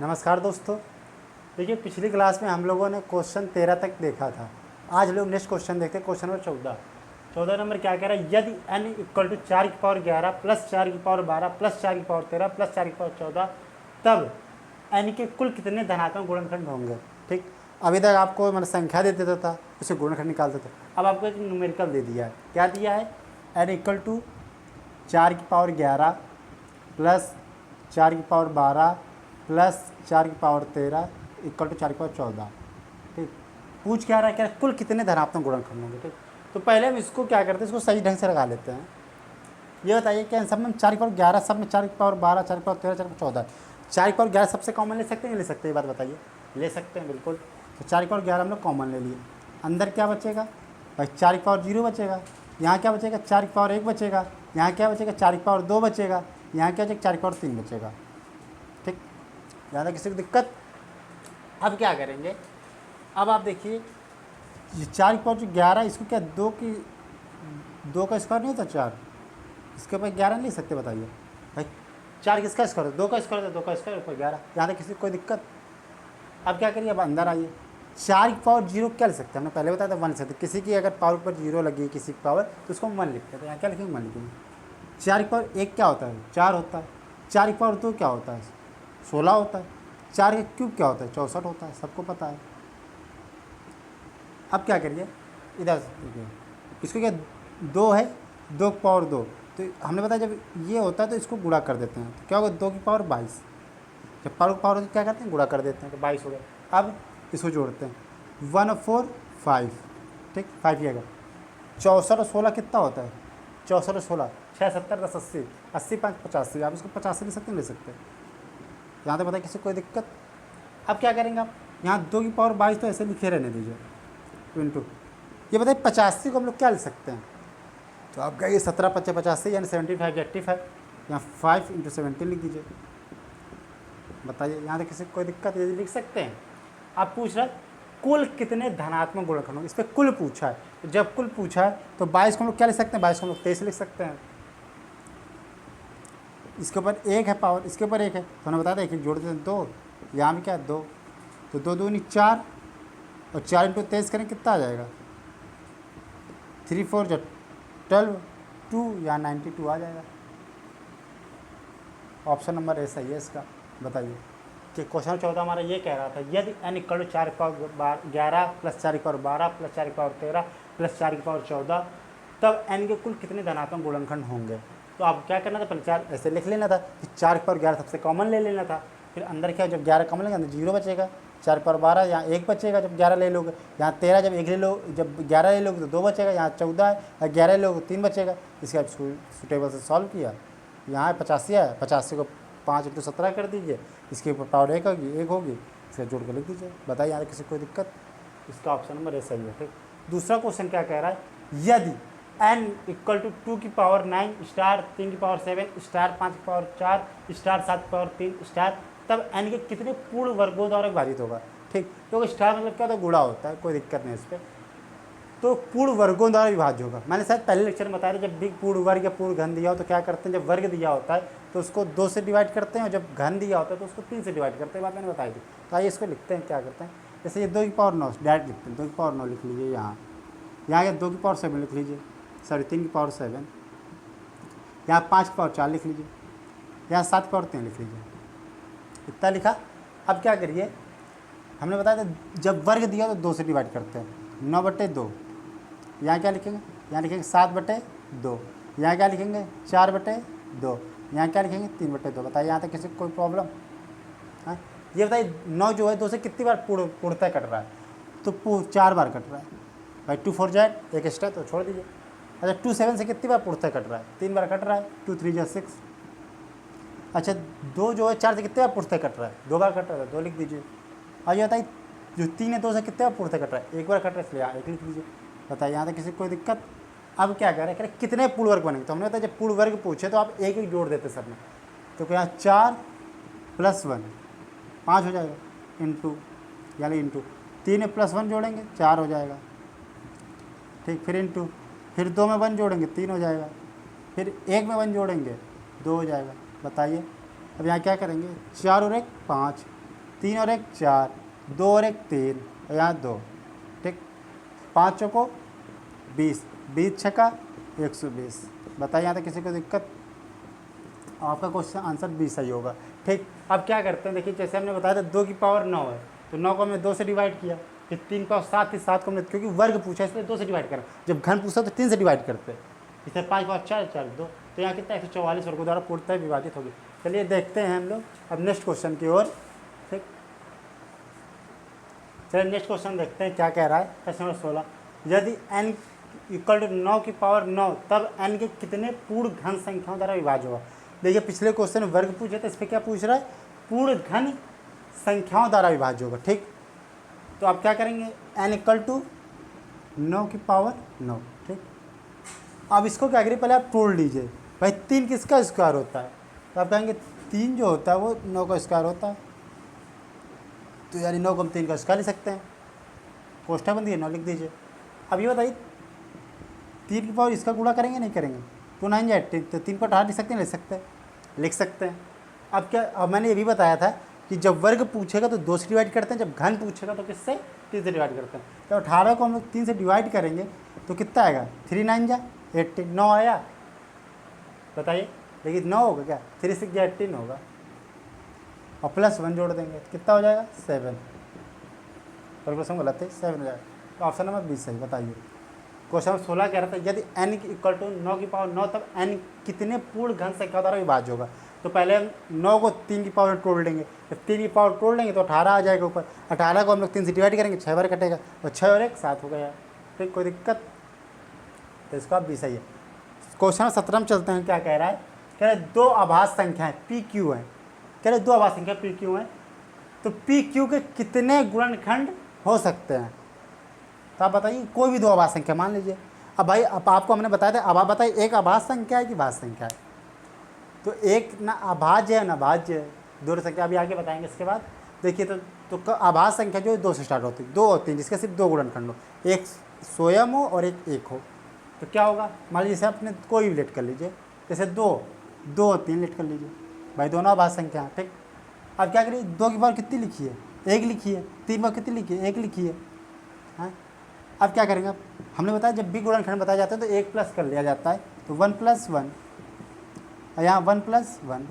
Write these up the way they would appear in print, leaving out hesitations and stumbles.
नमस्कार दोस्तों। देखिए, पिछली क्लास में हम लोगों ने क्वेश्चन 13 तक देखा था। आज लोग नेक्स्ट क्वेश्चन देखते हैं, क्वेश्चन नंबर 14 नंबर क्या कह रहा है, यदि n इक्वल टू 4 की पावर 11 प्लस 4 की पावर 12 प्लस 4 की पावर 13 प्लस 4 की पावर 14 तब n के कुल कितने धनात्मक गुणनखंड होंगे। ठीक, अभी तक आपको मैंने संख्या दे देता था, उसे गुणनखंड निकालते थे। अब आपको एक न्यूमेरिकल दे दिया है। क्या दिया है, n इक्वल टू 4 की पावर 11 प्लस 4 की पावर 12 प्लस 4 की पावर 13 इक्वल टू 4 की पावर 14। ठीक, पूछ क्या रहा है, क्या कुल कितने धनात्मक गुणनखंड होंगे। ठीक, तो पहले हम इसको क्या करते हैं, इसको सही ढंग से लगा लेते हैं। ये बताइए कि सब में 4 की पावर 11, सब में 4 की पावर 12, 4 की पावर 13, 4 की पावर 14। 4 की पावर 11 सबसे कॉमन ले सकते हैं, ले सकते हैं, ये बात बताइए। ले सकते हैं बिल्कुल। तो 4 की पावर 11 हम लोग कॉमन ले लिए। अंदर क्या बचेगा भाई, 4 की पावर 0 बचेगा। यहाँ क्या बचेगा, 4 की पावर 1 बचेगा। यहाँ क्या बचेगा, 4 की पावर 2 बचेगा। यहाँ क्या बचेगा, 4 की पावर 3 बचेगा। ठीक, ज़्यादा किसी को दिक्कत। अब क्या करेंगे, अब आप देखिए, ये 4 की पावर जो 11, इसको क्या 2 का स्क्वायर नहीं होता 4, इसके ऊपर 11 नहीं ले सकते। बताइए भाई, 4 किसका स्क्वायर है, 2 का स्क्वायर है, 2 का स्क्वायर ऊपर 11। यहाँ तक किसी को कोई दिक्कत। अब क्या करिए, अब अंदर आइए। 4 की पावर 0 क्या लिख सकते हैं, हमने पहले बताया था 1 सकते। किसी की अगर पावर पर 0 लगी, किसी की पावर, तो उसको 1 लिखते हैं। तो यहाँ क्या लिखेंगे, 1 लिखेंगे। 4 की पावर 1 क्या होता है, 4 होता है। 4 की पावर 2 क्या होता है, 16 होता है। 4 का क्यूब क्या होता है, 64 होता है, सबको पता है। अब क्या करिए, इधर देखिए, इसको क्या 2 है, 2 की पावर 2, तो हमने बताया जब ये होता है तो इसको गुणा कर देते हैं। तो क्या होगा, 2 की पावर 22। जब पावर होती है क्या करते हैं, गुणा कर देते हैं, तो 22 हो गया। अब इसको जोड़ते हैं, 1 और 4 5। ठीक, 5 ही आएगा। 64 और 16 कितना होता है, 64 और 16 6 70 10 80, 80 5 85। आप इसको 85 ले सकते हैं, ले सकते हैं। यहाँ तक बताइए किसी को कोई दिक्कत। अब क्या करेंगे आप, यहाँ 2 की पावर 22 तो ऐसे लिखे रहने दीजिए, इंटू ये बताइए 85 को हम लोग क्या लिख सकते हैं। तो आप कहिए 17 5 85 यानी 75 85। यहाँ 5 इंटू 17 लिख दीजिए। बताइए यहाँ तक किसी को कोई दिक्कत, ये लिख सकते हैं। आप पूछ रहे कुल कितने धनात्मक गुणनखंड होंगे, इस पर कुल पूछा है। तो जब कुल पूछा है तो 22 को हम लोग क्या लिख सकते हैं, 22 को हम लोग 23 लिख सकते हैं। इसके ऊपर 1 है पावर, इसके ऊपर 1 है, तो हमने बताया था 1 जोड़ देते हैं 2। यहाँ भी क्या है 2, तो 2 दूनी 4 और 4 इंटू 23 करें कितना आ जाएगा, 3 4 जो 12 2 या 92 आ जाएगा। ऑप्शन नंबर ए सही है इसका। बताइए कि क्वेश्चन 14 हमारा ये कह रहा था, यदि n इक्वल टू 4 की पावर 11 प्लस 4 की पावर 12 प्लस 4 की पावर 13 प्लस 4 की पावर 14 तब n के कुल कितने धनात्मक गुणनखंड होंगे। तो आप क्या करना था, पहले 4 ऐसे लिख लेना था कि 4 की पावर 11 सबसे कॉमन ले लेना था। फिर अंदर क्या, जब 11 कॉमन लेंगे अंदर 0 बचेगा। 4 की पावर 12 यहाँ 1 बचेगा जब 11 ले लोगे। यहाँ 13 जब 1 ले लो, जब 11 ले लोगे तो 2 बचेगा। यहाँ 14 है, 11 ले लोगे तो 3 बचेगा। इसके आप सुटेबल से सॉल्व किया। यहाँ 85 है, 85 को 5 इंटू 17 कर दीजिए। इसके ऊपर पावर 1 होगी, 1 होगी, इसका जोड़ के लिख दीजिए। बताइए यहाँ किसी को कोई दिक्कत। इसका ऑप्शन नंबर ए सही है। ठीक, दूसरा क्वेश्चन क्या कह रहा है, यदि n इक्वल टू 2 की पावर 9 स्टार 3 की पावर 7 स्टार 5 की पावर 4 स्टार 7 की पावर 3 स्टार तब n के कितने पूर्ण वर्गों द्वारा विभाजित होगा। ठीक, क्योंकि स्टार मतलब क्या होता है, गुणा होता है, कोई दिक्कत नहीं इस पर। तो पूर्ण वर्गों द्वारा विभाज्य होगा। मैंने शायद पहले लेक्चर में बताया था, जब भी पूर्ण वर्ग या पूर्ण घन दिया हो तो क्या करते हैं, जब वर्ग दिया होता है तो उसको 2 से डिवाइड करते हैं, और जब घन दिया होता है तो उसको 3 से डिवाइड करते हैं। बात मैंने बताई थी। तो आइए इसको लिखते हैं, क्या करते हैं, जैसे ये 2 की पावर 9 डायरेक्ट लिखते हैं। 2 की पावर 9 लिख लीजिए, यहाँ ये 2 की पावर 7 लिख लीजिए, सॉरी 3 की पावर 7। यहाँ 5 की पावर 4 लिख लीजिए, यहाँ 7 की पावर 3 लिख लीजिए। इतना लिखा। अब क्या करिए, हमने बताया था जब वर्ग दिया तो 2 से डिवाइड करते हैं, 9/2। यहाँ क्या लिखेंगे, यहाँ लिखेंगे 7/2। यहाँ क्या लिखेंगे 4/2। यहाँ क्या लिखेंगे 3/2। बताइए यहाँ तक किसी को कोई प्रॉब्लम। हाँ, ये बताइए 9 जो है 2 से कितनी बार पूर्णतः कट रहा है, तो 4 बार कट रहा है भाई। 2 4 जाए, 1 एक्स्ट्रा तो छोड़ दीजिए। अच्छा 2 7 से कितनी बार पूर्णतः कट रहा है, 3 बार कट रहा है। 2 3 जा 6। अच्छा 2 जो है 4 से कितने बार पूर्णतः कट रहा है, 2 बार कट रहा है, 2 लिख दीजिए। और ये बताइए जो 3 है 2 से कितने बार पूर्णतः कट रहा है, 1 बार कट रहा है, इसलिए 1 लिख दीजिए। बताइए यहाँ तक किसी को कोई दिक्कत। अब क्या करें, कितने पूर्ण वर्ग बनेंगे। तो हमने बताया जब पूर्ण वर्ग पूछे तो आप एक जोड़ देते सब में। तो यहाँ 4 + 1 5 हो जाएगा, इंटू यानी इंटू 3 में +1 जोड़ेंगे 4 हो जाएगा। ठीक, फिर इंटू, फिर 2 में 1 जोड़ेंगे 3 हो जाएगा, फिर 1 में 1 जोड़ेंगे 2 हो जाएगा। बताइए अब यहाँ क्या करेंगे, 4 और 1 5, 3 और 1 4, 2 और 1 3, और यहाँ 2, ठीक। 5 चौको 20, 20 छक्का 120। बताइए यहाँ तक किसी को दिक्कत? आपका क्वेश्चन आंसर बी सही होगा, ठीक। अब क्या करते हैं, देखिए जैसे हमने बताया था 2 की पावर 9 है, तो 9 को हमने 2 से डिवाइड किया, फिर 3 पावर 7 थी, 7 को हमने, क्योंकि वर्ग पूछा इसलिए 2 से डिवाइड करा, जब घन पूछा तो 3 से डिवाइड करते, इसलिए 5 पावर 4 4 2, तो यहाँ कितना 144 वर्गों द्वारा पूर्णतः विभाजित होगी। चलिए देखते हैं हम लोग अब नेक्स्ट क्वेश्चन की ओर, ठीक। चलिए नेक्स्ट क्वेश्चन देखते हैं क्या कह रहा है। प्रश्न नंबर 16, यदि n इक्वल टू 9 की पावर 9, तब n के कितने पूर्ण घन संख्याओं द्वारा विभाज्य होगा। देखिए पिछले क्वेश्चन में वर्ग पूछे थे, इस पर क्या पूछ रहा है, पूर्ण घन संख्याओं द्वारा विभाज्य होगा, ठीक। तो आप क्या करेंगे, n इक्वल टू 9 की पावर 9, ठीक। अब इसको क्या करिए, पहले आप तोड़ लीजिए, भाई 3 किसका स्क्वायर होता है, तो आप कहेंगे 3 जो होता है वो 9 का स्क्वायर होता है, तो यानी 9 को हम 3 का स्क्वायर लिख सकते हैं, कोष्ठक बंदी है 9 लिख दीजिए। अब ये बताइए 3 की पावर इसका गुणा करेंगे नहीं करेंगे, 2 9 या 18, तो 3 को 18 लिख सकते हैं, लिख सकते हैं। अब क्या, अब मैंने ये भी बताया था कि जब वर्ग पूछेगा तो 2 से डिवाइड करते हैं, जब घन पूछेगा तो किससे, 3 से डिवाइड करते हैं। तो 18 को हम लोग 3 से डिवाइड करेंगे तो कितना आएगा, 3 9 जा 18, 9 आया, बताइए। लेकिन 9 होगा क्या, 3 6 जा 18 होगा, और प्लस 1 जोड़ देंगे तो कितना हो जाएगा 7, कैलकुलेशन गलत है, 7 हो जाएगा। तो ऑप्शन नंबर 20 सही। बताइए क्वेश्चन 16 कह रहा था, यदि n इक्वल टू 9 की पावर 9, तब n कितने पूर्ण घन संख्या द्वारा विभाज्य होगा। तो पहले हम 9 को 3 की पावर में तोड़ लेंगे, जब 3 की पावर तोड़ लेंगे तो 18 आ जाएगा ऊपर, 18 को हम लोग 3 से डिवाइड करेंगे, 6 बार कटेगा, और 6 और 1 7 हो गया, ठीक, कोई दिक्कत। तो इसका भी सही है। क्वेश्चन 17 में चलते हैं, क्या कह रहा है, कह रहे 2 आभास संख्याएं पी क्यू हैं, कह रहे 2 आभास संख्या पी क्यू हैं, तो पी क्यू के कितने गुणनखंड हो सकते हैं। तो आप बताइए कोई भी 2 आभास संख्या मान लीजिए। अब भाई अब आपको हमने बताया था, अब आप बताइए एक आभास संख्या है कि भाज्य संख्या है, तो एक ना अभाज्य है ना भाज्य है, 2 संख्या अभी आगे बताएंगे। इसके बाद देखिए तो आभास संख्या जो है 2 से स्टार्ट होती है, 2 होती है जिसके सिर्फ 2 गुणनखंड हो, एक स्वयं हो और एक हो। तो क्या होगा, मान लीजिए आपने कोई भी लेट कर लीजिए, जैसे 2 2 3 लेट कर लीजिए, भाई दोनों आभास संख्या, ठीक। अब क्या करिए, 2 की पावर कितनी लिखी है, 1 लिखी है, 3 पावर कितनी लिखी है, 1 लिखी है, हाँ। अब क्या करेंगे, हमने बताया जब भी गुणनखंड बताया जाता है तो 1 प्लस कर लिया जाता है, तो 1 + 1, और यहाँ 1 + 1,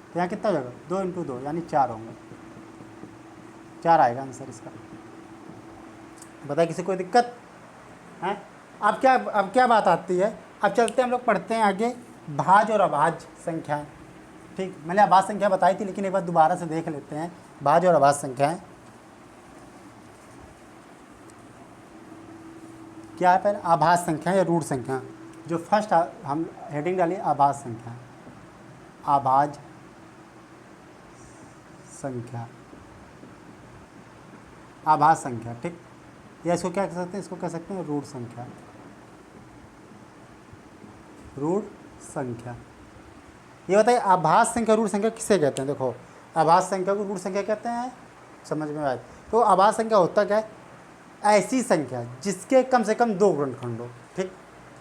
तो यहाँ कितना हो जाएगा, 2 × 2 यानी 4 होंगे, 4 आएगा आंसर इसका। बताइए किसी कोई दिक्कत है। अब क्या बात आती है, अब चलते हैं हम लोग पढ़ते हैं आगे भाज्य और अभाज्य संख्याएं, ठीक। मैंने आभास संख्या बताई थी, लेकिन एक बार दोबारा से देख लेते हैं भाज्य और अभाज्य संख्याएं क्या है। पहले आभास संख्या या रूढ़ संख्या, जो फर्स्ट हम हेडिंग डालिए आभास संख्या, आभाज्य संख्या, आभास संख्या, ठीक। या इसको क्या कह सकते हैं, इसको कह सकते हैं रूढ़ संख्या, रूढ़ संख्या। ये बताइए आभास संख्या रूढ़ संख्या किसे कहते हैं। देखो आभास संख्या को रूढ़ संख्या कहते हैं, समझ में आए। तो आभास संख्या होता क्या है, ऐसी संख्या जिसके कम से कम 2 गुणनखंड हो, ठीक।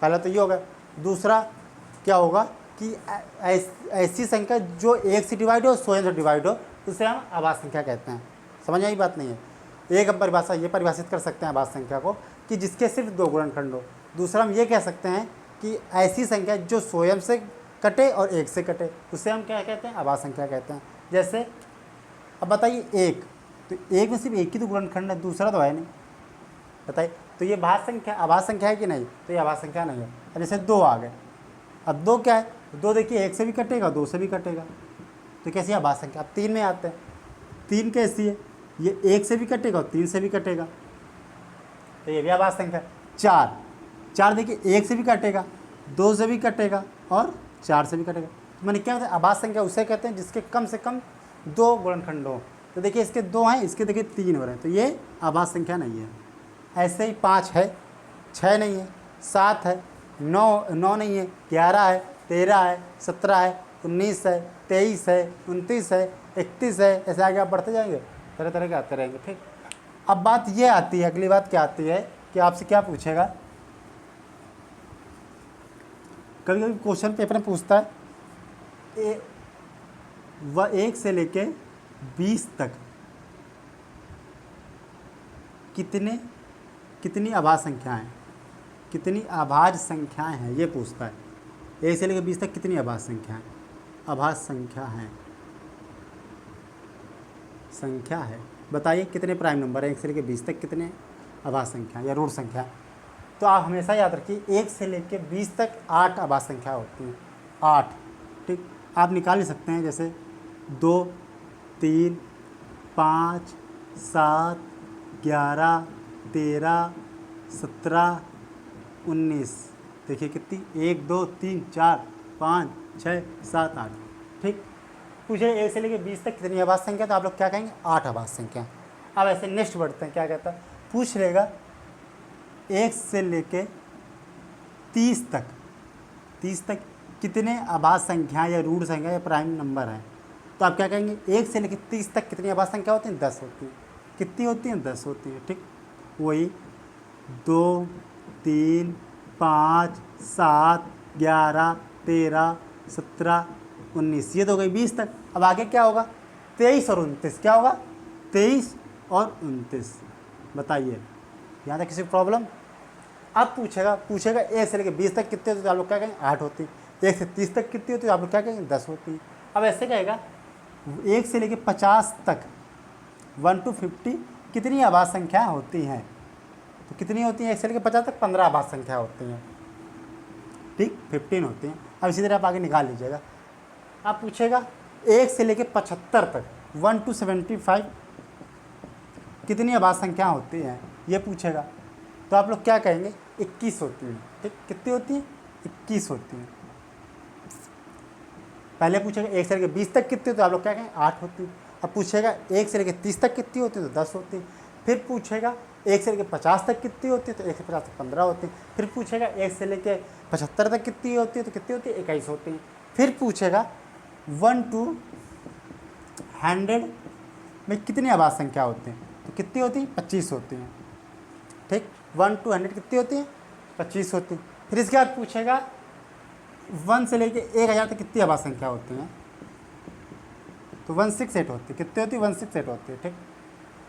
पहला तो ये होगा। दूसरा क्या होगा कि ऐसी संख्या जो 1 से डिवाइड हो, स्वयं से डिवाइड हो, उसे हम आभास संख्या कहते हैं। समझ आई बात नहीं है। एक हम परिभाषा ये परिभाषित कर सकते हैं आभास संख्या को कि जिसके सिर्फ 2 गुणनखंड हो। दूसरा हम ये कह सकते हैं कि ऐसी संख्या जो स्वयं से कटे और 1 से कटे, उसे हम क्या कहते हैं, आभास संख्या कहते हैं। जैसे अब बताइए 1, तो 1 में सिर्फ 1 ही तो गुणनखंड है, दूसरा तो है नहीं। बताइए तो ये भाज्य संख्या आभास संख्या है कि नहीं, तो ये आभास संख्या नहीं है। जैसे 2 आ गए, अब 2 क्या है, 2 देखिए 1 से भी कटेगा, 2 से भी कटेगा, तो कैसी आभास संख्या। अब 3 में आते हैं, 3 कैसी है, ये 1 से भी कटेगा और 3 से भी कटेगा, तो ये भी आभास संख्या। 4 देखिए 1 से भी कटेगा, 2 से भी कटेगा और 4 से भी कटेगा। तो मैंने क्या बताया, आभास संख्या उसे कहते हैं जिसके कम से कम 2 गुणनखंड हो। तो देखिए इसके 2 हैं, इसके देखिए 3 हो रहे हैं, तो ये आभास संख्या नहीं है। ऐसे ही 5 है, 6 नहीं है, 7 है, 9 नहीं है, 11 है, 13 है, 17 है, 19 है, 23 है, 29 है, 31 है, ऐसे आगे आप बढ़ते जाएंगे, तरह तरह के आते रहेंगे, ठीक। अब बात ये आती है, अगली बात क्या आती है कि आपसे क्या पूछेगा, कभी कभी क्वेश्चन पेपर में पूछता है 1 से लेके 20 तक कितनी अभाज्य संख्याएं, कितनी अभाज्य संख्याएं हैं, ये पूछता है। 1 से लेकर 20 तक कितनी अभाज्य संख्याएं, अभाज्य संख्या है बताइए कितने प्राइम नंबर है 1 से लेकर 20 तक, कितने अभाज्य संख्या या रूट संख्या। तो आप हमेशा याद रखिए 1 से लेकर 20 तक 8 अभाज्य संख्या होती हैं, 8। ठीक, आप निकाल ही सकते हैं, जैसे 2, 3, 5, 7, 11, 13, 17, 19। देखिए कितनी, 1, 2, 3, 4, 5, 6, 7, 8। ठीक, पूछे 1 से लेकर 20 तक कितनी अभाज्य संख्या, तो आप लोग क्या कहेंगे, 8 अभाज्य संख्या। अब ऐसे नेक्स्ट बढ़ते हैं, क्या कहता है, पूछ लेगा 1 से लेकर 30 तक कितने अभाज्य संख्या या रूट संख्या या प्राइम नंबर हैं। तो आप क्या कहेंगे, 1 से लेकर 30 तक कितनी अभाज्य संख्या होती हैं, 10 होती हैं। कितनी होती हैं, 10 होती हैं। ठीक, वही 2, 3, 5, 7, 11, 13, 17, 19, ये तो हो गई 20 तक। अब आगे क्या होगा, 23 और 29, क्या होगा, 23 और 29। बताइए यहाँ तक किसी प्रॉब्लम। अब पूछेगा 1 से लेकर 20 तक कितने होते, तो आप लोग क्या कहेंगे, 8 होती। 1 से 30 तक कितनी होती है, आप लोग क्या कहेंगे, 10 होती। अब ऐसे कहेगा 1 से लेकर 50 तक 1 to 50 कितनी अभाज्य संख्या होती हैं, तो कितनी होती हैं, 1 से लेकर 50 तक 15 अभाज्य संख्या होती हैं। ठीक, 15 होती हैं। अब इसी तरह आप आगे निकाल लीजिएगा। आप पूछेगा 1 से लेकर 75 तक 1 to 75 कितनी अभाज्य संख्या होती हैं, ये पूछेगा। तो आप लोग क्या कहेंगे, 21 होती हैं। ठीक, कितनी होती हैं, 21 होती हैं। पहले पूछेगा 1 से लेकर 20 तक कितनी, तो आप लोग क्या कहेंगे, 8 होती हैं। अब पूछेगा 1 से लेकर 30 तक कितनी होती है, तो 10 होती है। फिर पूछेगा 1 से लेकर 50 तक कितनी होती है, तो 1 से 50 तक 15 होती है। फिर पूछेगा 1 से लेकर 75 तक कितनी होती है, तो कितनी होती है, 21 होती है। फिर पूछेगा 1 to 100 में कितनी अभाज्य संख्या होती हैं, तो कितनी होती है, 25 होती हैं। ठीक, 1 to 100 कितनी होती है, 25 होती हैं। फिर इसके बाद पूछेगा 1 से लेकर 1000 तक कितनी अभाज्य संख्या होती हैं, तो 168 होती है। कितनी होती है, 168 होती है। ठीक,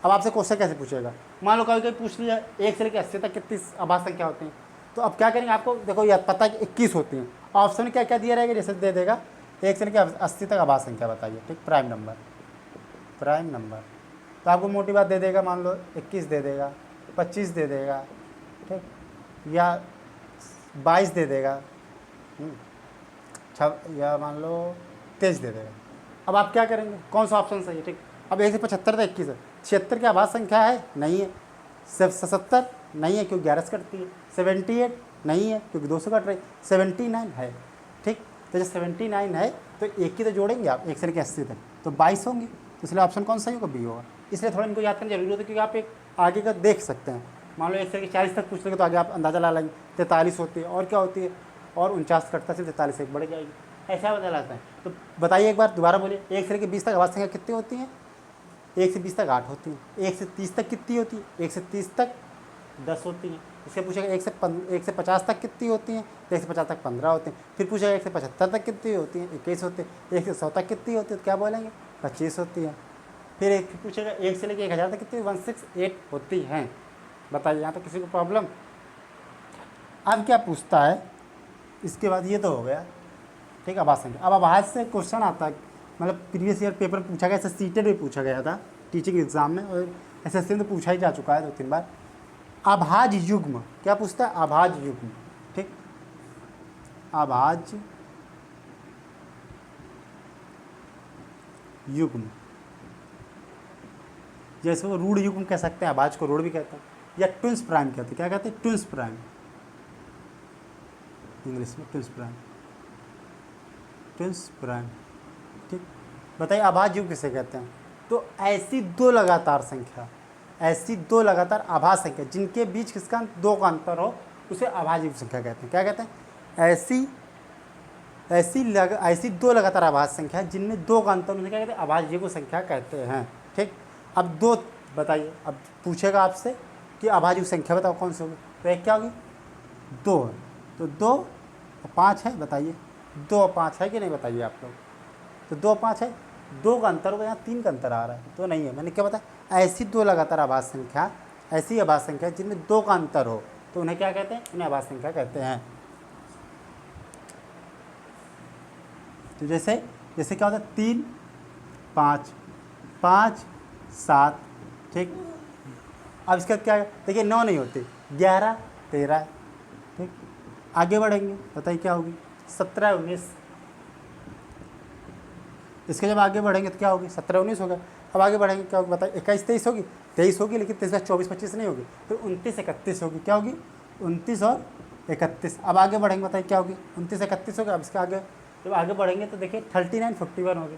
अब आपसे क्वेश्चन कैसे पूछेगा, मान लो कभी पूछ लिया 1 से लेकर 80 तक कितनी अभाज्य संख्या होती हैं, तो अब क्या करेंगे, आपको देखो याद पता है कि 21 होती हैं। ऑप्शन क्या क्या दिया रहेगा, जैसे दे देगा 1 से लेकर 80 तक अभाज्य संख्या बताइए। ठीक, प्राइम नंबर तो आपको मोटी बात दे देगा, मान लो 21 दे देगा, 25 दे देगा, ठीक, या 22 दे देगा, या मान लो 23 दे देगा। अब आप क्या करेंगे, कौन सा ऑप्शन सही है। ठीक, अब 1 से 75 तक 21 है, 76 की अभाज्य संख्या है, नहीं है। 77 नहीं है क्योंकि 11 से कटती है। 78 नहीं है क्योंकि 2 से कट रही। 79 है। ठीक, तो जब 79 है तो एक की तो जोड़ेंगे आप 1 से लेकर 80 तक, तो 22 होंगे। तो इसलिए ऑप्शन कौन सही होगा, बी होगा। इसलिए थोड़ा इनको याद करना जरूरी होता है, क्योंकि आप एक आगे का देख सकते हैं। मान लो 1 से लेकर 40 तक पूछ लेंगे तो आगे आप अंदाजा ला लेंगे 43 होती है, और क्या होती है, और 49 कटता सिर्फ 43 एक बढ़ जाएगी, ऐसा बदला जाता है। तो बताइए एक बार दोबारा बोलिए, 1 से लेकर 20 तक अभाज्य संख्या कितनी होती है, 1 से 20 तक 8 होती है। 1 से 30 तक कितनी होती है, 1 से 30 तक 10 होती हैं। इससे पूछेगा 1 से 50 तक कितनी होती हैं, तो 1 से 50 तक 15 होती हैं। फिर पूछेगा 1 से 75 तक कितनी होती हैं, 21 होती है। 1 से 100 तक कितनी होती है, तो क्या बोलेंगे, 25 होती है। फिर पूछेगा 1 से लेकर 1000 तक कितनी, 168 होती हैं। बताइए यहाँ तक किसी को प्रॉब्लम। अब क्या पूछता है, इसके बाद ये तो हो गया, ठीक है, अभाज्य संख्या। अब अभाज्य से क्वेश्चन आता है, मतलब प्रीवियस ईयर पेपर में पूछा गया, ऐसा सीटेड भी पूछा गया था टीचिंग एग्जाम में, और एसएससी में तो पूछा ही जा चुका है 2-3 बार। अभाज्य युग्म क्या पूछता है, अभाज्य युग्म। ठीक, अभाज्य युग्म, जैसे वो रूढ़ युग्म कह सकते हैं, अभाज्य को रूढ़ भी कहते हैं, या ट्विंस प्राइम कहते हैं। क्या कहते हैं, ट्विंस प्राइम, इंग्लिश में ट्विंस प्राइम। ठीक, बताइए अभाज्य युग्म किसे कहते हैं। तो ऐसी दो लगातार अभाज्य संख्या जिनके बीच किसका 2 का अंतर हो, उसे अभाज्य युग्म संख्या कहते हैं। क्या कहते हैं, ऐसी 2 लगातार अभाज्य संख्या जिनमें 2 का अंतर, उन्हें क्या कहते हैं, अभाज्य युग्म संख्या कहते हैं। ठीक, अब 2 बताइए, अब पूछेगा आपसे कि अभाज्य युग्म संख्या बताओ कौन सी होगी, तो एक क्या होगी, 2 है, तो 2 और 5 है। बताइए 2 और 5 है कि नहीं, बताइए आप लोग। तो 2 और 5 है, 2 का अंतर होगा, यहाँ 3 का अंतर आ रहा है, तो नहीं है। मैंने क्या बताया, ऐसी 2 लगातार अभाज्य संख्या, ऐसी अभाज्य संख्या जिनमें 2 का अंतर हो तो उन्हें क्या कहते हैं, उन्हें अभाज्य संख्या कहते हैं। तो जैसे जैसे क्या होता है 3 5 5 7, ठीक। अब इसका क्या है, देखिए 9 नहीं होते, 11 13, ठीक। आगे बढ़ेंगे, बताइए क्या होगी, 17 19। इसके जब आगे बढ़ेंगे तो क्या होगी, 17 19 होगा। अब आगे बढ़ेंगे क्या होगी, बताइए 21 23 होगी, 23 होगी, लेकिन 23 24 25 नहीं होगी, तो 29 31 होगी। क्या होगी, 29 और 31। अब आगे बढ़ेंगे, बताइए क्या होगी, 29 31 होगा। अब इसके आगे जब आगे बढ़ेंगे तो देखिए 39 41 होगी,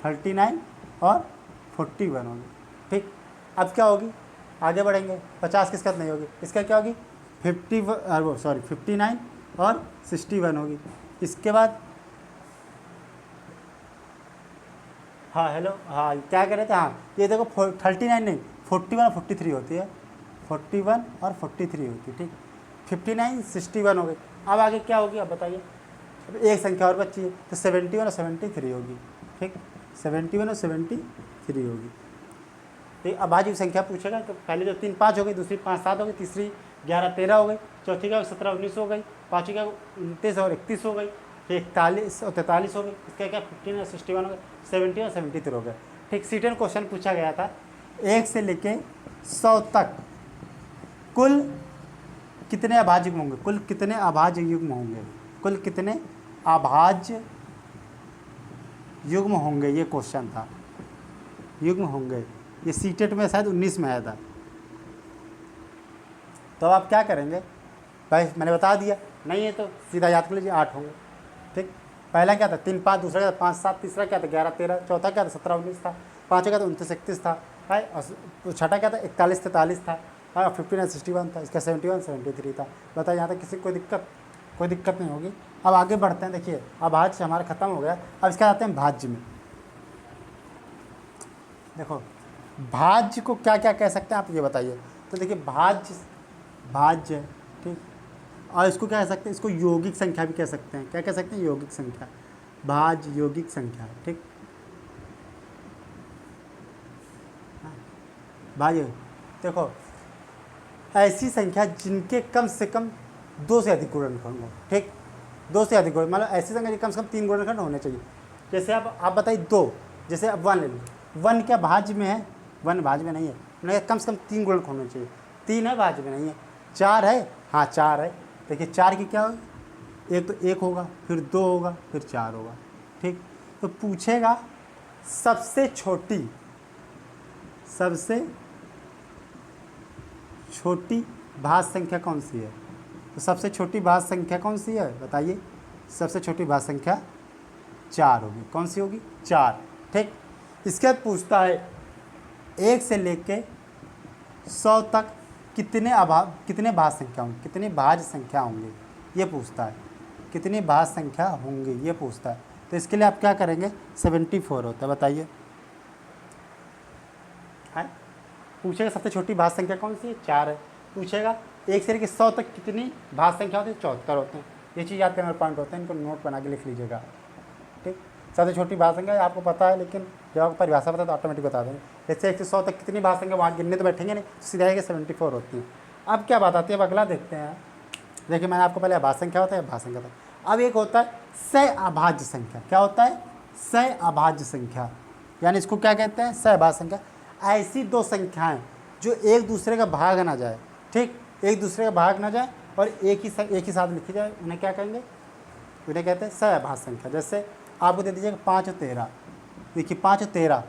39 और 41 होगी, ठीक। अब क्या होगी, आगे बढ़ेंगे, 50 की इसका नहीं होगी, इसका क्या होगी 59 और 61 होगी। इसके बाद हाँ हेलो, हाँ क्या कह रहे थे, हाँ ये देखो 39 नहीं 41 और 43 होती है, 41 और 43 होती है, ठीक। 59 61 हो गई। अब आगे क्या होगी, अब बताइए, अब एक संख्या और बची है तो 71 और 73 होगी, ठीक। 71 और 73 होगी। तो अभाज्य संख्या पूछेगा तो पहले जो 3 5 हो गई, दूसरी 5 7 हो गई, तीसरी 11 13 हो गई, चौथी का 17 19 हो गई, पाँचवीं का 29 और 31 हो गई, फिर 41 और 43 हो गई, इसका क्या 15 और 61 हो गए, 70 और 73 हो गए, ठीक। सीटेन क्वेश्चन पूछा गया था 1 से लेके 100 तक कुल कितने अभाज्य युग्म होंगे, कुल कितने अभाज्य युग्म होंगे, कुल कितने अभाज्य युग्म होंगे, ये क्वेश्चन था, युग्म होंगे। ये सीटेट में शायद 19 में आया था। तो अब आप क्या करेंगे भाई, मैंने बता दिया, नहीं है तो सीधा याद कर लीजिए 8 होंगे, ठीक। पहला क्या था 3 5, दूसरा क्या था 5 7, तीसरा क्या था 11 13, चौथा क्या था 17 19 था, पाँचवा क्या था 29 31 था, भाई और छठा क्या था 41 43 था, और 59 61 था, इसका 71 73 था। बताइए यहाँ तक किसी कोई दिक्कत नहीं होगी। अब आगे बढ़ते हैं, देखिए अब भाज्य हमारा खत्म हो गया, अब इसका आते हैं भाज्य में। देखो भाज्य को क्या क्या कह सकते हैं आप ये बताइए। तो देखिए भाज्य, ठीक, और इसको क्या कह सकते हैं, इसको यौगिक संख्या भी कह सकते हैं। क्या कह सकते हैं, यौगिक संख्या, भाज्य यौगिक संख्या, ठीक। भाज्य देखो ऐसी संख्या जिनके कम से कम 2 से अधिक गुणनखंड हो, ठीक, 2 से अधिक मतलब ऐसी संख्या कम से कम 3 गुणनखंड होने चाहिए। जैसे आप बताइए 2, जैसे अब 1 ले लो, 1 क्या भाज्य में है, 1 भाज्य में नहीं है, मैंने कम से कम 3 गुणनखंड होने चाहिए, 3 है भाज्य में नहीं है, 4 है, हाँ 4 है। देखिए 4 की क्या होगी, एक तो 1 होगा, फिर 2 होगा, फिर 4 होगा, ठीक। तो पूछेगा सबसे छोटी भाज्य संख्या कौन सी है, तो सबसे छोटी भाज्य संख्या कौन सी है बताइए, सबसे छोटी भाज्य संख्या 4 होगी। कौन सी होगी, 4, ठीक। इसके बाद पूछता है 1 से लेके 100 तक कितने भाज्य संख्या होंगे, कितनी भाज्य संख्या होंगे, ये पूछता है, कितनी भाज्य संख्या होंगे ये पूछता है। तो इसके लिए आप क्या करेंगे, 74 होता है, बताइए। है पूछेगा सबसे छोटी भाज्य संख्या कौन सी है, 4 है। पूछेगा 1 से लेकर 100 तक कितनी भाज्य संख्या होती है, 74 होते हैं। ये चीज़ याद करने पॉइंट होते हैं, इनको नोट बना के लिख लीजिएगा, ठीक। सबसे छोटी भाज्य संख्या आपको पता है, लेकिन जब आपको परिभाषा पता है तो ऑटोमेटिक बता देंगे। जैसे 1 से 100 तक कितनी भाज्य संख्या, वहाँ गिनने तो बैठेंगे नहीं, सीधा है कि 74 होती है। अब क्या बात आती है, अब अगला देखते हैं। देखिए मैंने आपको पहले अभाज्य संख्या होता है, भाज्य संख्या था। अब एक होता है सहअभाज्य संख्या। क्या होता है, सहअभाज्य संख्या, यानी इसको क्या कहते हैं, सहअभाज्य संख्या। ऐसी 2 संख्याएं जो एक दूसरे का भाग ना जाए, ठीक, एक दूसरे का भाग ना जाए और एक ही साथ लिखी जाए, उन्हें क्या कहेंगे, उन्हें कहते हैं सहअभाज्य संख्या। जैसे आपको दे दीजिएगा 5 और 13, देखिए 5 और 13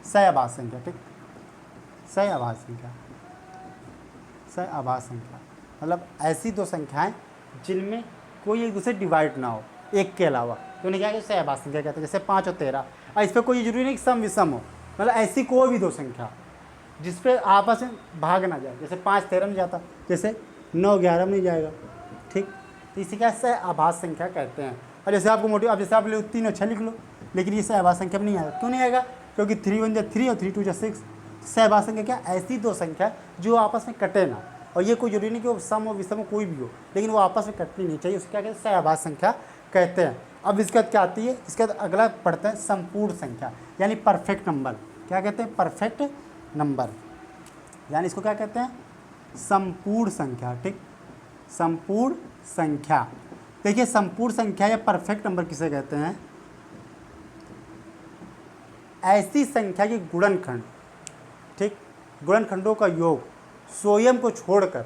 सहअभाज्य संख्या, ठीक, सहअभाज्य संख्या, सहअभाज्य संख्या मतलब ऐसी 2 संख्याएं जिनमें कोई एक दूसरे डिवाइड ना हो एक के अलावा, तो उन्हें क्या कहते हैं, सहअभाज्य संख्या कहते हैं। जैसे 5 और 13, और इस पर कोई जरूरी नहीं कि सम विषम हो, मतलब ऐसी कोई भी 2 संख्या जिस पे आपस में भाग ना जाए। जैसे 5 13 में जाता, जैसे 9 11 में नहीं जाएगा, ठीक। तो इसी क्या सहअभाज्य संख्या कहते हैं। और जैसे आपको अब जैसे आप 3 और 6 लिख लो, लेकिन ये सहअभाज्य संख्या में नहीं आएगा। क्यों नहीं आएगा, क्योंकि 3 1 जा 3 और 3 2 जा 6। सहअभाज्य संख्या क्या, ऐसी 2 संख्या जो आपस में कटे ना, और ये कोई जरूरी नहीं कि वो सम हो विषम हो कोई भी हो, लेकिन वो आपस में कटनी नहीं चाहिए, उसको क्या कहते हैं, सहअभाज्य संख्या कहते हैं। अब इसके बाद क्या आती है, इसके बाद अगला पढ़ते हैं संपूर्ण संख्या, यानी परफेक्ट नंबर। क्या कहते हैं, परफेक्ट नंबर। यानी इसको क्या कहते हैं, संपूर्ण संख्या। ठीक, संपूर्ण संख्या। देखिए संपूर्ण संख्या या परफेक्ट नंबर किसे कहते हैं, ऐसी संख्या के गुणनखंड, ठीक, गुणनखंडों का योग स्वयं को छोड़कर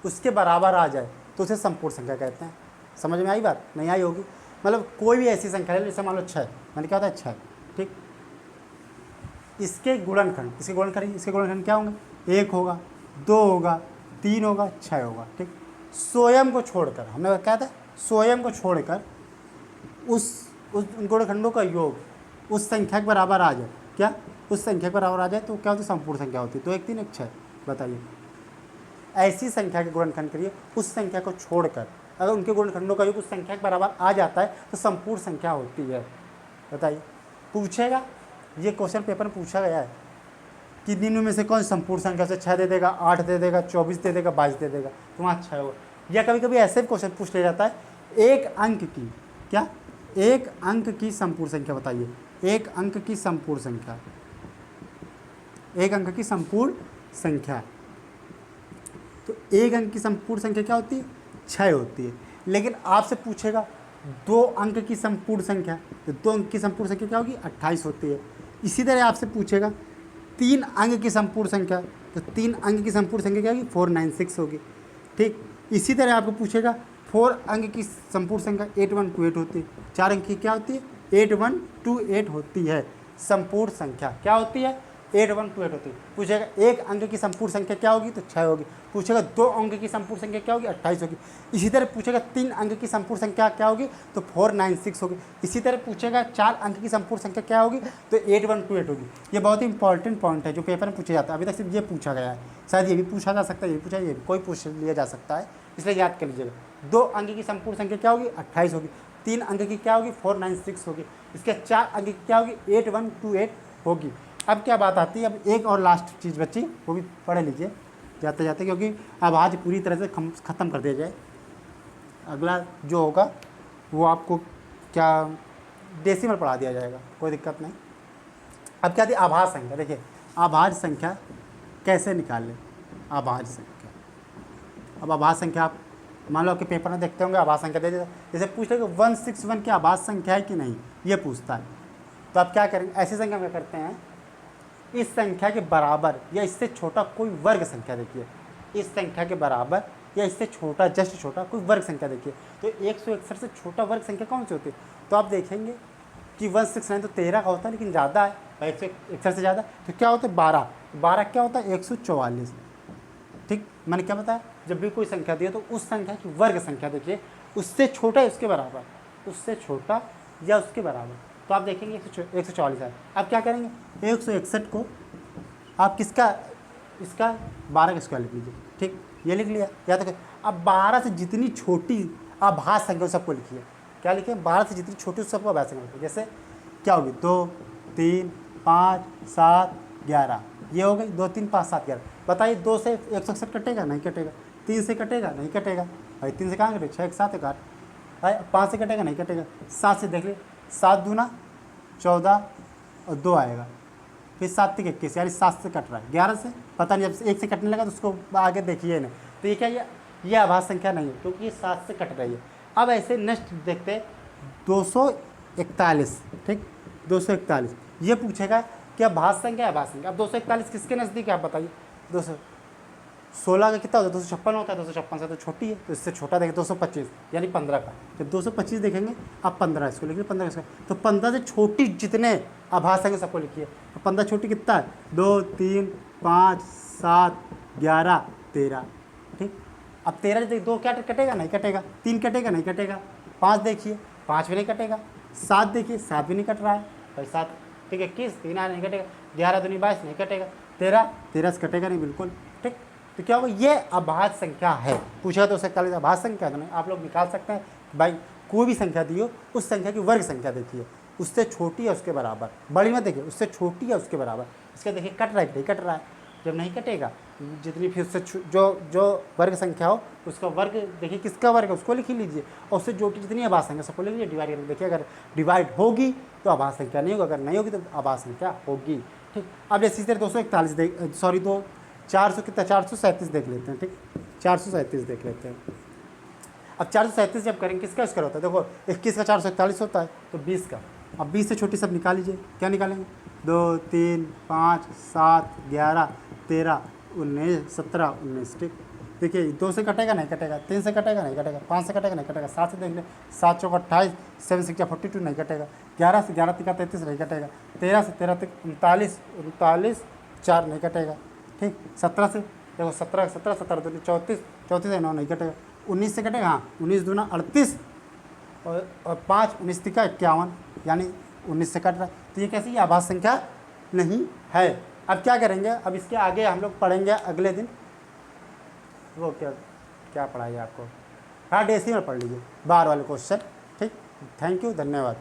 उसके बराबर आ जाए तो उसे संपूर्ण संख्या कहते हैं। समझ में आई बात, नहीं आई होगी। मतलब कोई भी ऐसी संख्या है, जैसे मान लो 6, मैंने क्या होता है 6, ठीक, इसके गुणनखंड क्या होंगे, 1 होगा, 2 होगा, 3 होगा, 6 होगा। ठीक, स्वयं को छोड़कर, हमने क्या था, स्वयं को छोड़कर उस गुणनखंडों का योग उस संख्या के बराबर आ जाए, क्या उस संख्या के बराबर आ जाए तो क्या होती है, संपूर्ण संख्या होती है। तो 1 3 1 6, बताइए ऐसी संख्या के गुणनखंड करिए उस संख्या को छोड़कर अगर उनके गुणनखंडों का योग उस संख्या के बराबर आ जाता है तो संपूर्ण संख्या होती है। बताइए, पूछेगा, ये क्वेश्चन पेपर में पूछा गया है कि निम्न में से कौन संपूर्ण संख्या से 6 दे देगा, 8 दे देगा, 24 दे देगा, 22 दे देगा, तो वहाँ 6 होगा। या कभी कभी ऐसे भी क्वेश्चन पूछ लिया जाता है, एक अंक की, क्या, एक अंक की संपूर्ण संख्या बताइए, एक अंक की संपूर्ण संख्या, एक अंक की संपूर्ण संख्या। तो एक अंक की संपूर्ण संख्या क्या होती है, 6 होती है। लेकिन आपसे पूछेगा 2 अंक की संपूर्ण संख्या, तो 2 अंक की संपूर्ण संख्या क्या होगी, 28 होती है। इसी तरह आपसे पूछेगा 3 अंक की संपूर्ण संख्या, तो 3 अंक की संपूर्ण संख्या क्या होगी, 496 होगी। ठीक, इसी तरह आपको पूछेगा 4 अंक की संपूर्ण संख्या 8128 होती है। 4 अंक की क्या होती है, 8128 होती है संपूर्ण संख्या। क्या होती है, 8128 होती है। पूछेगा 1 अंक की संपूर्ण संख्या क्या होगी, तो 6 होगी। पूछेगा 2 अंक की संपूर्ण संख्या क्या होगी, 28 होगी। इसी तरह पूछेगा 3 अंक की संपूर्ण संख्या क्या होगी, तो 496 होगी। इसी तरह पूछेगा 4 अंक की संपूर्ण संख्या क्या होगी, तो 8128 होगी। ये बहुत ही इंपॉर्टेंट पॉइंट है जो पेपर में पूछा जाता है। अभी तक सिर्फ ये पूछा गया है, शायद ये भी पूछा जा सकता है, ये भी पूछा, ये भी कोई पूछ लिया जा सकता है, इसलिए याद कर लीजिएगा। 2 अंक की संपूर्ण संख्या क्या होगी, 28 होगी। 3 अंक की क्या होगी, 496 होगी। इसके 4 अंक की क्या होगी, 8128 होगी। अब क्या बात आती है, अब एक और लास्ट चीज़ बच्ची, वो भी पढ़ लीजिए जाते जाते, क्योंकि अब आज पूरी तरह से ख़त्म कर दिया जाए। अगला जो होगा वो आपको क्या डेसिमल पढ़ा दिया जाएगा, कोई दिक्कत नहीं। अब क्या थी, आभाज्य संख्या। देखिए आभाज्य संख्या कैसे निकालें, आभाज्य संख्या। अब आभाज्य संख्या आप मान लो आपके पेपर में देखते होंगे, आभाज्य संख्या दे देता, जैसे पूछ लेंगे 161 की आभाज्य संख्या है कि नहीं, ये पूछता है। तो आप क्या करेंगे, ऐसी संख्या में करते हैं, इस संख्या के बराबर या इससे छोटा कोई वर्ग संख्या देखिए, इस संख्या के बराबर या इससे छोटा, जस्ट छोटा कोई वर्ग संख्या देखिए। तो 161 से छोटा वर्ग संख्या कौन सी होती है, तो आप देखेंगे कि 169 तो 13 का होता है, लेकिन ज़्यादा है, 161 से ज़्यादा, तो क्या होता है 12, 12 क्या होता है 144। ठीक, मैंने क्या बताया, जब भी कोई संख्या दी है तो उस संख्या की वर्ग संख्या देखिए, उससे छोटा है उसके बराबर, उससे छोटा या उसके बराबर। तो आप देखेंगे 144 है। अब क्या करेंगे, 161 को आप किसका, इसका 12 का स्क्वायर लिख लीजिए। ठीक, ये लिख लिया, या तो अब 12 से जितनी छोटी आभाज्य संख्या सबको लिखिए। क्या लिखिए, 12 से जितनी छोटी सबको आभाज्य संख्या लिखिए। जैसे क्या होगी, 2 3 5 7 11, ये हो गई 2 3 5 7 11। बताइए 2 से 161 कटेगा, नहीं कटेगा। 3 से कटेगा, नहीं कटेगा भाई, 3 से कहाँ कटेगा, 6 1 7 11 भाई। 5 से कटेगा, नहीं कटेगा। 7 से देख लीजिए, 7 दूना 14 और 2 आएगा, फिर 7 तक 21, यानी 7 से कट रहा है। 11 से पता नहीं, जब 1 से कटने लगा तो उसको आगे देखिए नहीं, तो ये क्या, ये आभाज्य संख्या नहीं है क्योंकि ये 7 से कट रही है। अब ऐसे नेक्स्ट देखते हैं 241। ठीक, 241 ये पूछेगा कि आभाज्य संख्या है, आभाज्य संख्या। अब 241 किसके नज़दीक है आप बताइए, 216 का कितना होता है, 256 होता है। 256 से तो छोटी है, तो इससे छोटा देखें 225 यानी 15 का। जब 225 देखेंगे आप 15 इसको लिखिए, 15 इसको, तो 15 से छोटी जितने आभाज्य संख्या सबको लिखिए। तो 15 छोटी कितना है, 2 3 5 7 11 13। ठीक, अब 13 देखिए, 2 क्या कटेगा, नहीं कटेगा। 3 कटेगा, नहीं कटेगा। 5 देखिए, 5 भी नहीं कटेगा। 7 देखिए, 7 भी नहीं कट रहा है भाई, 7 ठीक है, 21 3 नहीं कटेगा। 11 दूनी 22 नहीं कटेगा। 13 से कटेगा नहीं बिल्कुल। ठीक, तो क्या होगा, ये आभाज्य संख्या है। पूछा तो 241 आभाज्य संख्या तो नहीं, आप लोग निकाल सकते हैं भाई, कोई भी संख्या दी हो उस संख्या की वर्ग संख्या देखिए, उससे छोटी है उसके बराबर, बड़ी मत देखिए, उससे छोटी है उसके बराबर। इसका देखिए कट रहा है, नहीं कट रहा है। जब नहीं कटेगा, जितनी फिर उससे जो वर्ग संख्या हो उसका वर्ग देखिए, किसका वर्ग है उसको लिख लीजिए, और उससे जो जितनी आभाज्य संख्या सबको लिख लीजिए, डिवाइड करके देखिए, अगर डिवाइड होगी तो आभाज्य संख्या नहीं होगी, अगर नहीं होगी तो आभाज्य संख्या होगी। ठीक, अब इसी तरह 241 400 कितना, 437 देख लेते हैं। ठीक, 437 देख लेते हैं। अब 437 जब करेंगे किसका स्क्वायर होता है, देखो 21 का 441 होता है, तो 20 का। अब 20 से छोटी सब निकाल लीजिए, क्या निकालेंगे, 2 3 5 7 11 13 19 17 19। ठीक, देखिए 2 से कटेगा नहीं कटेगा, 3 से कटेगा नहीं कटेगा, 5 से कटेगा नहीं कटेगा, 7 से देख ले, 7 चौका 28, 7 6 42 नहीं कटेगा, 11 से 11 तिका 33 नहीं कटेगा, 13 से 13 तक 39 39 4 नहीं कटेगा। ठीक, 17 से देखो 17 17 17 2 34 34 9 नहीं कटेगा, 19 से कटेगा, हाँ 19 दूना 38 और 5 19 तिका 51, यानी 19 से कट रहा है। तो ये कैसे, ये आभाज्य संख्या नहीं है। अब क्या करेंगे, अब इसके आगे हम लोग पढ़ेंगे अगले दिन, वो क्या पढ़ाइए आपको, हाँ डेसिमल पढ़ लीजिए, बाहर वाले क्वेश्चन। ठीक, थैंक यू, धन्यवाद।